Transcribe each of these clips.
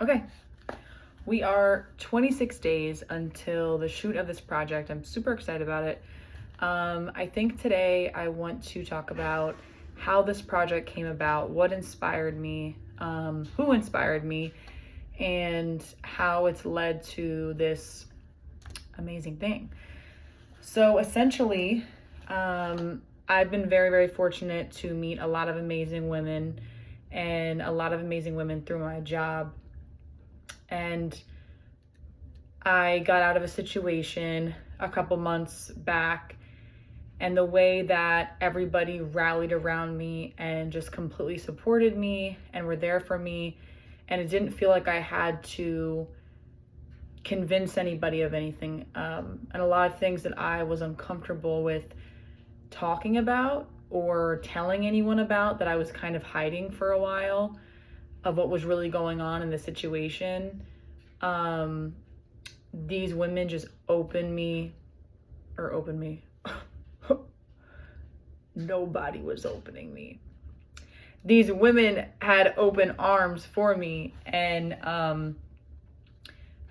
Okay, we are 26 days until the shoot of this project. I'm super excited about it. I think today I want to talk about how this project came about, what inspired me, who inspired me, and how it's led to this amazing thing. So essentially, I've been very, very fortunate to meet a lot of amazing women and a lot of amazing women through my job. And I got out of a situation a couple months back, and the way that everybody rallied around me and just completely supported me and were there for me, and it didn't feel like I had to convince anybody of anything. And a lot of things that I was uncomfortable with talking about or telling anyone about, that I was kind of hiding for a while, of what was really going on in the situation. These women just opened me. Nobody was opening me. These women had open arms for me, and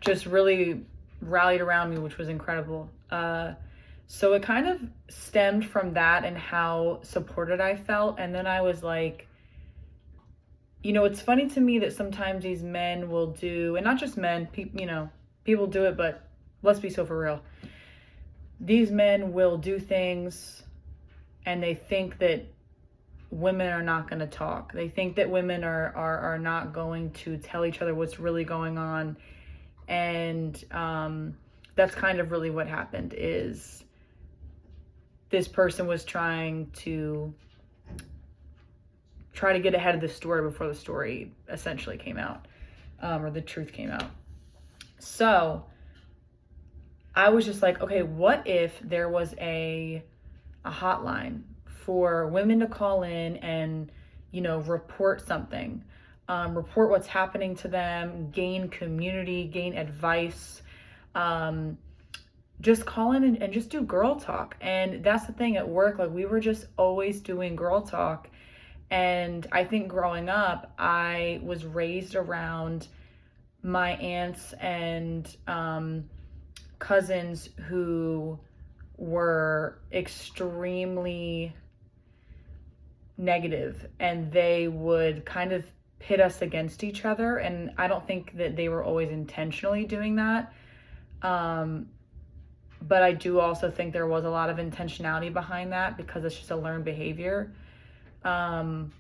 just really rallied around me, which was incredible. So it kind of stemmed from that and how supported I felt. And then I was like, it's funny to me that sometimes these men will do, and not just men, people do it, but let's be so for real. These men will do things and they think that women are not going to talk. They think that women are not going to tell each other what's really going on. And that's kind of really what happened. Is this person was trying to get ahead of the story before the story essentially came out, or the truth came out. So I was just like, okay, what if there was a hotline for women to call in and, report something, report what's happening to them, gain community, gain advice, just call in and just do girl talk. And that's the thing at work, like we were just always doing girl talk. And I think growing up, I was raised around my aunts and cousins who were extremely negative, and they would kind of pit us against each other. And I don't think that they were always intentionally doing that. But I do also think there was a lot of intentionality behind that, because it's just a learned behavior. And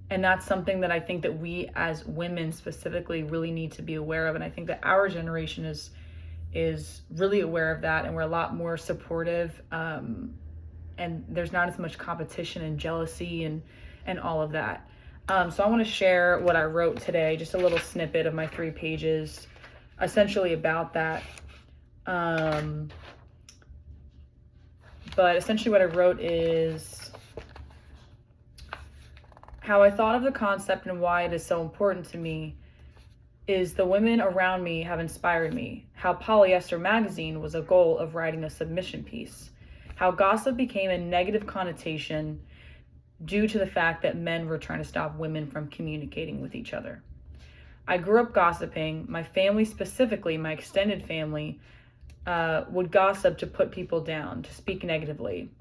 that's something that I think that we as women specifically really need to be aware of. And I think that our generation is really aware of that, and we're a lot more supportive. And there's not as much competition and jealousy and all of that. So I want to share what I wrote today, just a little snippet of my 3 pages, essentially about that. But essentially what I wrote is how I thought of the concept and why it is so important to me. Is the women around me have inspired me. How Polyester magazine was a goal of writing a submission piece. How gossip became a negative connotation due to the fact that men were trying to stop women from communicating with each other. I grew up gossiping. My family, specifically my extended family, would gossip to put people down, to speak negatively.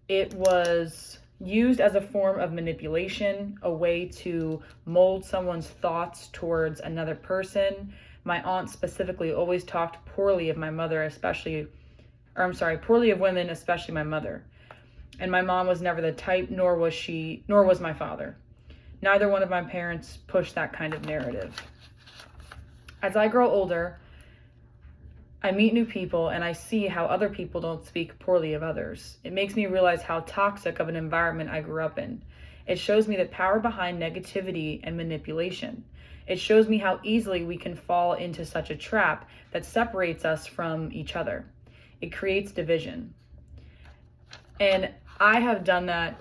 It was used as a form of manipulation, a way to mold someone's thoughts towards another person. My aunt specifically always talked poorly of my mother, poorly of women, especially my mother. And my mom was never the type, nor was my father. Neither one of my parents pushed that kind of narrative. As I grow older, I meet new people and I see how other people don't speak poorly of others. It makes me realize how toxic of an environment I grew up in. It shows me the power behind negativity and manipulation. It shows me how easily we can fall into such a trap that separates us from each other. It creates division. And I have done that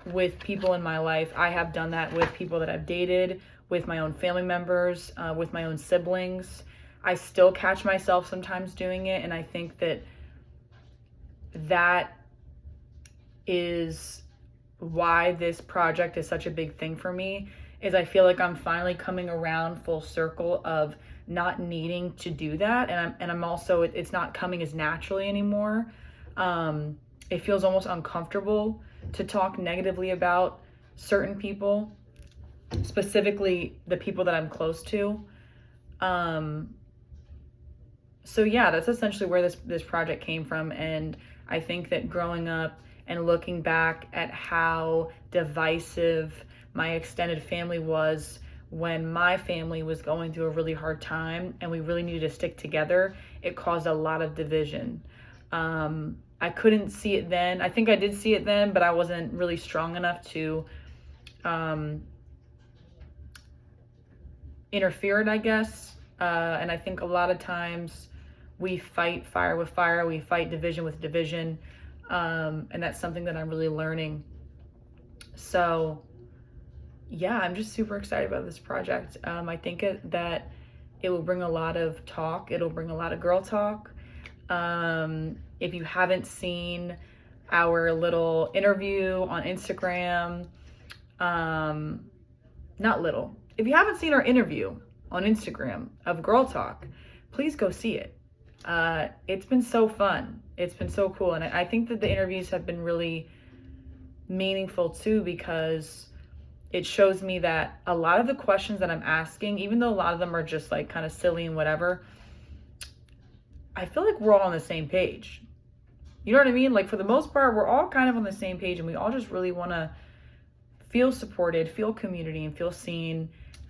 with people in my life. I have done that with people that I've dated, with my own family members, with my own siblings. I still catch myself sometimes doing it, and I think that is why this project is such a big thing for me, is I feel like I'm finally coming around full circle of not needing to do that. And I'm also, it's not coming as naturally anymore. It feels almost uncomfortable to talk negatively about certain people, specifically the people that I'm close to. So yeah, that's essentially where this project came from. And I think that growing up and looking back at how divisive my extended family was when my family was going through a really hard time and we really needed to stick together, it caused a lot of division. I couldn't see it then. I think I did see it then, but I wasn't really strong enough to interfere it, I guess. And I think a lot of times we fight fire with fire, we fight division with division, and that's something that I'm really learning. So yeah, I'm just super excited about this project. I think that it will bring a lot of talk. It'll bring a lot of girl talk. If you haven't seen our little interview on Instagram, not little. If you haven't seen our interview on Instagram of Girl Talk, please go see it. It's been so fun. It's been so cool. And I think that the interviews have been really meaningful too, because it shows me that a lot of the questions that I'm asking, even though a lot of them are just like kind of silly and whatever, I feel like we're all on the same page. You know what I mean? Like for the most part, we're all kind of on the same page and we all just really want to feel supported, feel community, and feel seen.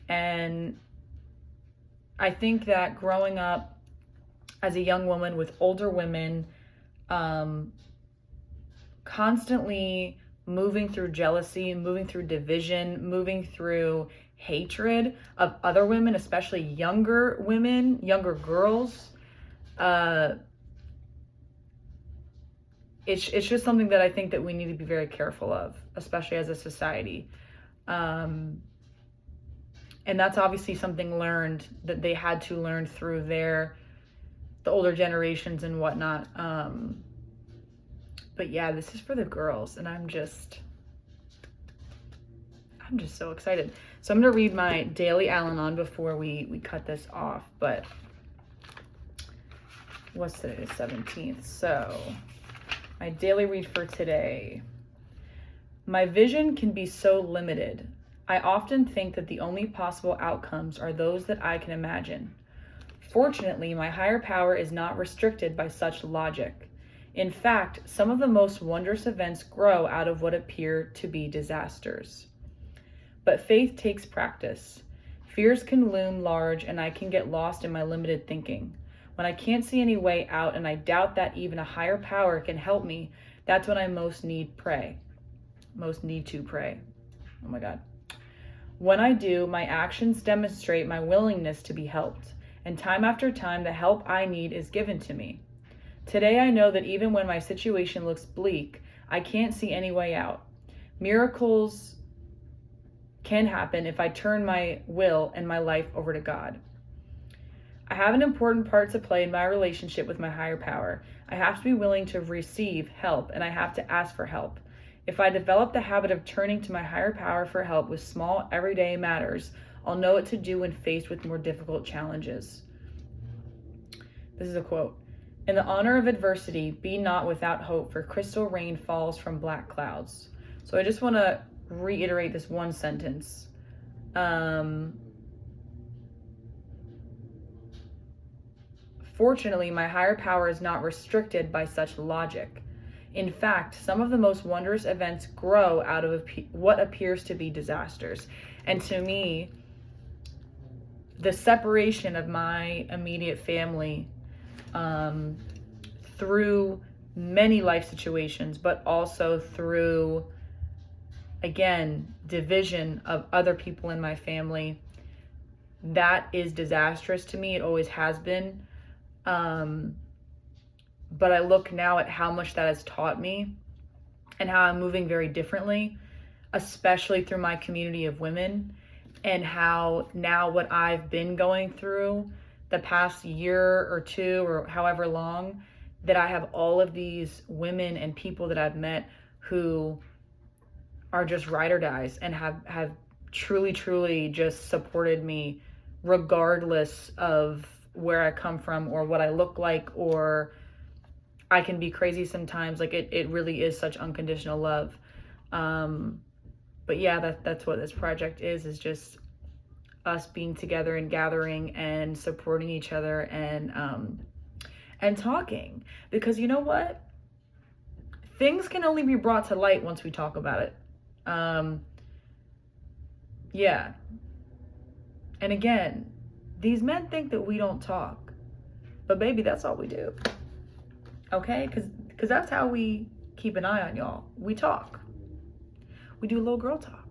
And I think that growing up as a young woman with older women, constantly moving through jealousy, moving through division, moving through hatred of other women, especially younger women, younger girls, it's just something that I think that we need to be very careful of, especially as a society. And that's obviously something learned that they had to learn through the older generations and whatnot. But yeah, this is for the girls, and I'm just so excited. So I'm gonna read my daily Al-Anon before we cut this off. But what's today? The 17th. So my daily read for today. My vision can be so limited. I often think that the only possible outcomes are those that I can imagine. Fortunately, my higher power is not restricted by such logic. In fact, some of the most wondrous events grow out of what appear to be disasters. But faith takes practice. Fears can loom large and I can get lost in my limited thinking. When I can't see any way out and I doubt that even a higher power can help me, that's when I most need to pray. Oh my God. When I do, my actions demonstrate my willingness to be helped, and time after time, the help I need is given to me. Today, I know that even when my situation looks bleak, I can't see any way out. Miracles can happen if I turn my will and my life over to God. I have an important part to play in my relationship with my higher power. I have to be willing to receive help, and I have to ask for help. If I develop the habit of turning to my higher power for help with small, everyday matters, I'll know what to do when faced with more difficult challenges. This is a quote. In the honor of adversity, be not without hope, for crystal rain falls from black clouds. So I just want to reiterate this one sentence. Fortunately, my higher power is not restricted by such logic. In fact, some of the most wondrous events grow out of what appears to be disasters. And to me, the separation of my immediate family through many life situations, but also through, again, division of other people in my family, that is disastrous to me. It always has been. But I look now at how much that has taught me and how I'm moving very differently, especially through my community of women, and how now what I've been going through the past year or two or however long, that I have all of these women and people that I've met who are just ride or dies and have truly, truly just supported me regardless of where I come from or what I look like, or I can be crazy sometimes. Like it really is such unconditional love. But yeah, that's what this project is just us being together and gathering and supporting each other and talking. Because you know what? Things can only be brought to light once we talk about it. Yeah. And again, these men think that we don't talk. But baby, that's all we do. Okay? Because that's how we keep an eye on y'all. We talk. We do little girl talk.